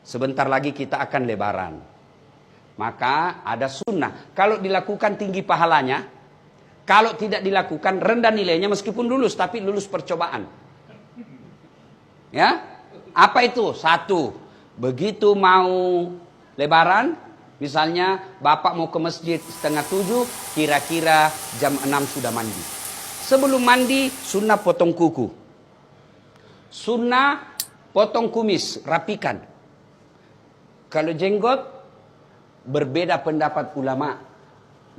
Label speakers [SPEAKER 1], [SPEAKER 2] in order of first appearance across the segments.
[SPEAKER 1] Sebentar lagi kita akan lebaran. Maka ada sunnah. Kalau dilakukan tinggi pahalanya. Kalau tidak dilakukan rendah nilainya meskipun lulus. Tapi lulus percobaan. Ya, apa itu? Satu, begitu mau lebaran, misalnya bapak mau ke masjid 6:30, kira-kira jam 6 sudah mandi. Sebelum mandi, sunnah potong kuku. Sunnah potong kumis, rapikan. Kalau jenggot, berbeda pendapat ulama.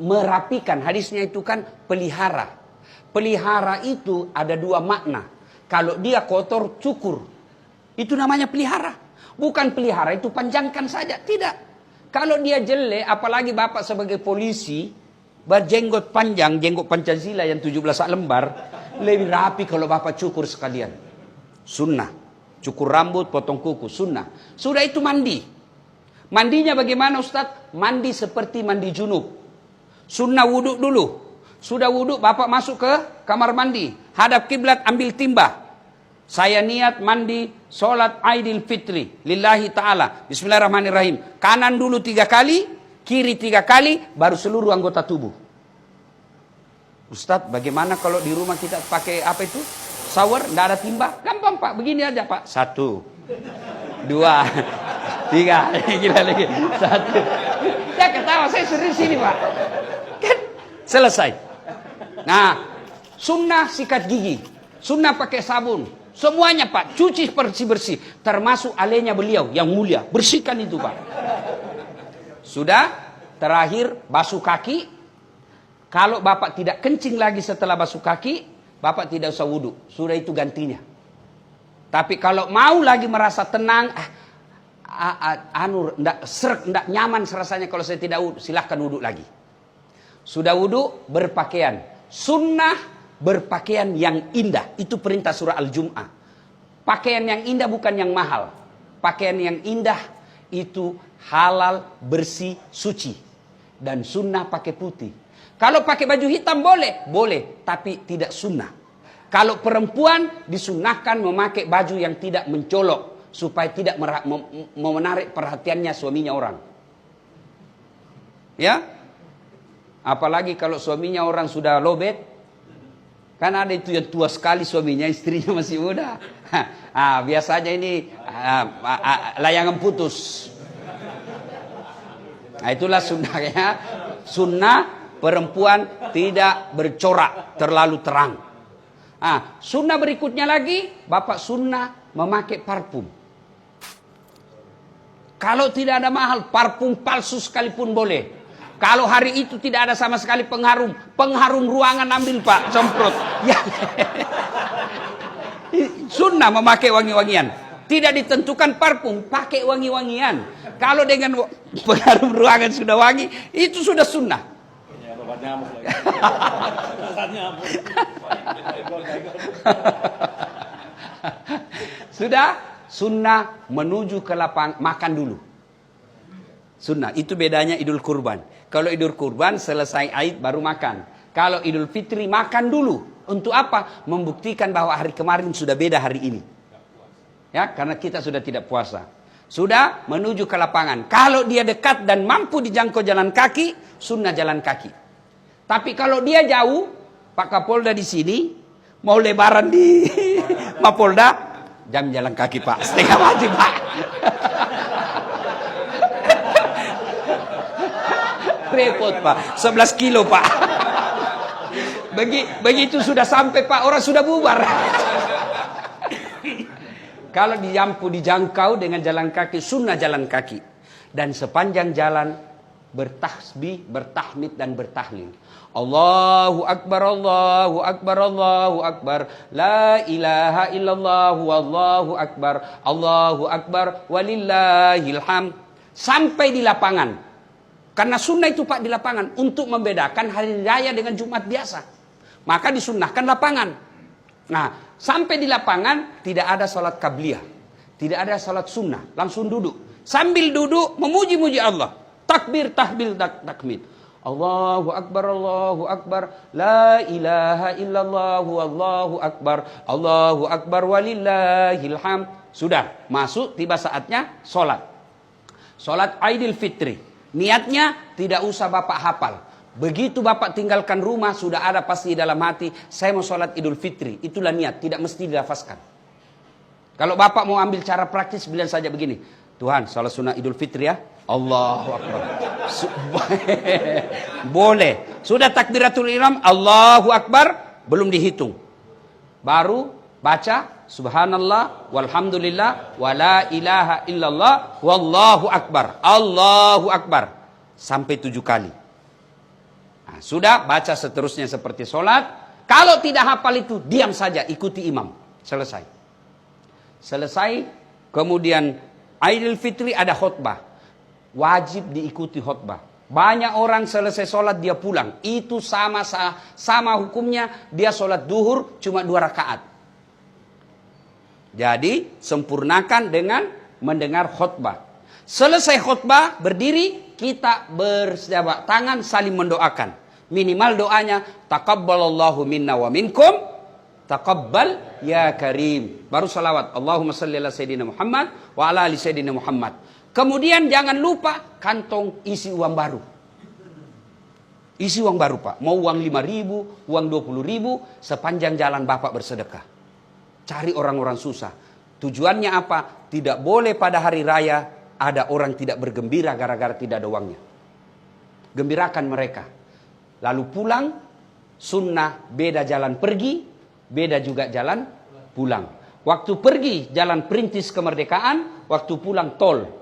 [SPEAKER 1] Merapikan, hadisnya itu kan pelihara. Pelihara itu ada dua makna. Kalau dia kotor, cukur. Itu namanya pelihara. Bukan pelihara, itu panjangkan saja. Tidak. Kalau dia jelek, apalagi bapak sebagai polisi, berjenggot panjang, jenggot Pancasila yang 17 lembar, lebih rapi kalau bapak cukur sekalian. Sunnah. Cukur rambut, potong kuku, sunnah. Sudah itu mandi. Mandinya bagaimana Ustaz? Mandi seperti mandi junub. Sunnah wudhu dulu. Sudah wudhu, bapak masuk ke kamar mandi. Hadap kiblat, ambil timba. Saya niat mandi sholat Aidil Fitri lillahi ta'ala. Bismillahirrahmanirrahim. Kanan dulu 3 kali, kiri 3 kali, baru seluruh anggota tubuh. Ustadz, bagaimana kalau di rumah kita pakai apa itu? Shower, tidak ada timba? Gampang Pak, begini aja Pak. 1, 2, 3. Gila lagi. 1. Ya ketawa, saya serius sini Pak. Kan selesai. Nah, sunnah sikat gigi. Sunnah pakai sabun. Semuanya Pak, cuci bersih-bersih. Termasuk alenya beliau yang mulia. Bersihkan itu Pak. Sudah, terakhir basuh kaki. Kalau bapak tidak kencing lagi setelah basuh kaki, bapak tidak usah wudhu. Sudah itu gantinya. Tapi kalau mau lagi merasa tenang, enggak nyaman rasanya kalau saya tidak wudhu, silahkan wudhu lagi. Sudah wudhu, berpakaian. Sunnah berpakaian yang indah. Itu perintah surah Al-Jum'ah. Pakaian yang indah bukan yang mahal. Pakaian yang indah itu halal, bersih, suci. Dan sunnah pakai putih. Kalau pakai baju hitam boleh? Boleh, tapi tidak sunnah. Kalau perempuan disunnahkan memakai baju yang tidak mencolok. Supaya tidak menarik perhatiannya suaminya orang. Ya? Apalagi kalau suaminya orang sudah lobet. Kan ada itu yang tua sekali suaminya, istrinya masih muda. Biasanya ini layangan putus. Nah, itulah sunnahnya. Sunnah perempuan tidak bercorak terlalu terang. Sunnah berikutnya lagi, bapak sunnah memakai parfum. Kalau tidak ada mahal, parfum palsu sekalipun boleh. Kalau hari itu tidak ada sama sekali pengharum ruangan ambil Pak, semprot. Ya. Sunnah memakai wangi-wangian. Tidak ditentukan parfum, pakai wangi-wangian. Kalau dengan pengharum ruangan sudah wangi, itu sudah sunnah. Sudah sunnah menuju ke lapang makan dulu. Sunnah, itu bedanya Idul Kurban. Kalau Idul Kurban selesai Aid baru makan. Kalau Idul Fitri makan dulu. Untuk apa? Membuktikan bahwa hari kemarin sudah beda hari ini. Ya, karena kita sudah tidak puasa. Sudah menuju ke lapangan. Kalau dia dekat dan mampu dijangkau jalan kaki, sunnah jalan kaki. Tapi kalau dia jauh, Pak Kapolda di sini, mau lebaran di Mapolda, jam jalan kaki Pak, setengah mati Pak. Repot Pak, 11 kilo Pak. Begitu sudah sampai Pak, orang sudah bubar. Kalau dijangkau dengan jalan kaki, sunnah jalan kaki. Dan sepanjang jalan bertasbih, bertahmid dan bertahlil. Allahu Akbar, Allahu Akbar, Allahu Akbar. La ilaha illallah, wallahu Akbar. Allahu Akbar, walillahil hamd. Sampai di lapangan. Karena sunnah itu Pak di lapangan. Untuk membedakan hari raya dengan Jumat biasa. Maka disunnahkan lapangan. Nah, sampai di lapangan tidak ada salat qabliyah. Tidak ada salat sunnah. Langsung duduk. Sambil duduk memuji-muji Allah. Takbir, tahbil, takmid. Allahu Akbar, Allahu Akbar. La ilaha illallah, wallahu Akbar. Allahu Akbar, walillahil hamd. Sudah, masuk tiba saatnya salat. Sholat Idul Fitri. Niatnya tidak usah Bapak hafal. Begitu Bapak tinggalkan rumah, sudah ada pasti dalam hati, saya mau sholat Idul Fitri. Itulah niat, tidak mesti dilafazkan. Kalau Bapak mau ambil cara praktis, bilang saja begini. Tuhan, sholat sunnah Idul Fitri ya. Allahu Akbar. Boleh. Sudah takbiratul ihram, Allahu Akbar, belum dihitung. Baru baca subhanallah walhamdulillah wala ilaha illallah wallahu akbar. Allahu Akbar sampai 7 kali. Nah, sudah baca seterusnya seperti sholat. Kalau tidak hafal itu, diam saja, ikuti imam. Selesai. Kemudian Idul Fitri ada khutbah. Wajib diikuti khutbah. Banyak orang selesai sholat dia pulang. Itu sama hukumnya dia sholat duhur cuma 2 rakaat. Jadi sempurnakan dengan mendengar khutbah. Selesai khutbah berdiri, kita berjabat tangan saling mendoakan. Minimal doanya taqabbalallahu minna wa minkum taqabbal ya karim. Baru salawat Allahumma salli ala sayyidina Muhammad wa ala ali sayyidina Muhammad. Kemudian jangan lupa kantong isi uang baru. Isi uang baru Pak. Mau uang 5.000, uang 20.000, sepanjang jalan Bapak bersedekah. Cari orang-orang susah. Tujuannya apa? Tidak boleh pada hari raya ada orang tidak bergembira gara-gara tidak ada uangnya. Gembirakan mereka. Lalu pulang, sunnah beda jalan pergi, beda juga jalan pulang. Waktu pergi jalan perintis kemerdekaan, waktu pulang tol.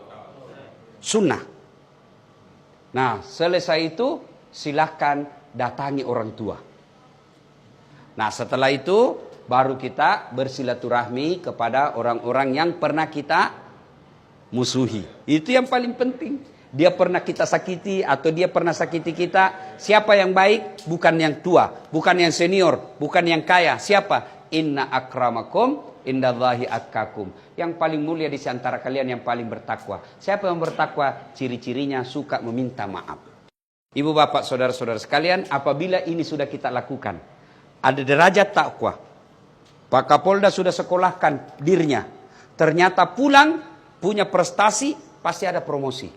[SPEAKER 1] Sunnah. Nah, selesai itu silahkan datangi orang tua. Nah, setelah itu baru kita bersilaturahmi kepada orang-orang yang pernah kita musuhi. Itu yang paling penting. Dia pernah kita sakiti atau dia pernah sakiti kita. Siapa yang baik? Bukan yang tua, bukan yang senior, bukan yang kaya. Siapa? Inna akramakum indallahi atqakum. Yang paling mulia di antara kalian yang paling bertakwa. Siapa yang bertakwa? Ciri-cirinya suka meminta maaf. Ibu bapak saudara-saudara sekalian, apabila ini sudah kita lakukan, ada derajat takwa. Pak Kapolda sudah sekolahkan dirinya. Ternyata pulang punya prestasi, pasti ada promosi.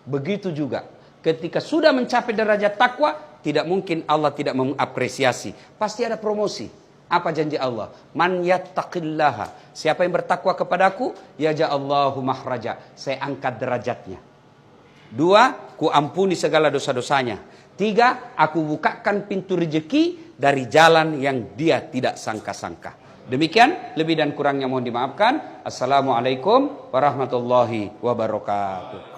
[SPEAKER 1] Begitu juga ketika sudah mencapai derajat takwa, tidak mungkin Allah tidak mengapresiasi. Pasti ada promosi. Apa janji Allah? Man yattaqillaha. Siapa yang bertakwa kepadaku, yaj'allahu mahraja. Saya angkat derajatnya. 2, ku ampuni segala dosa-dosanya. 3, aku bukakan pintu rezeki dari jalan yang dia tidak sangka-sangka. Demikian, lebih dan kurangnya mohon dimaafkan. Assalamualaikum warahmatullahi wabarakatuh.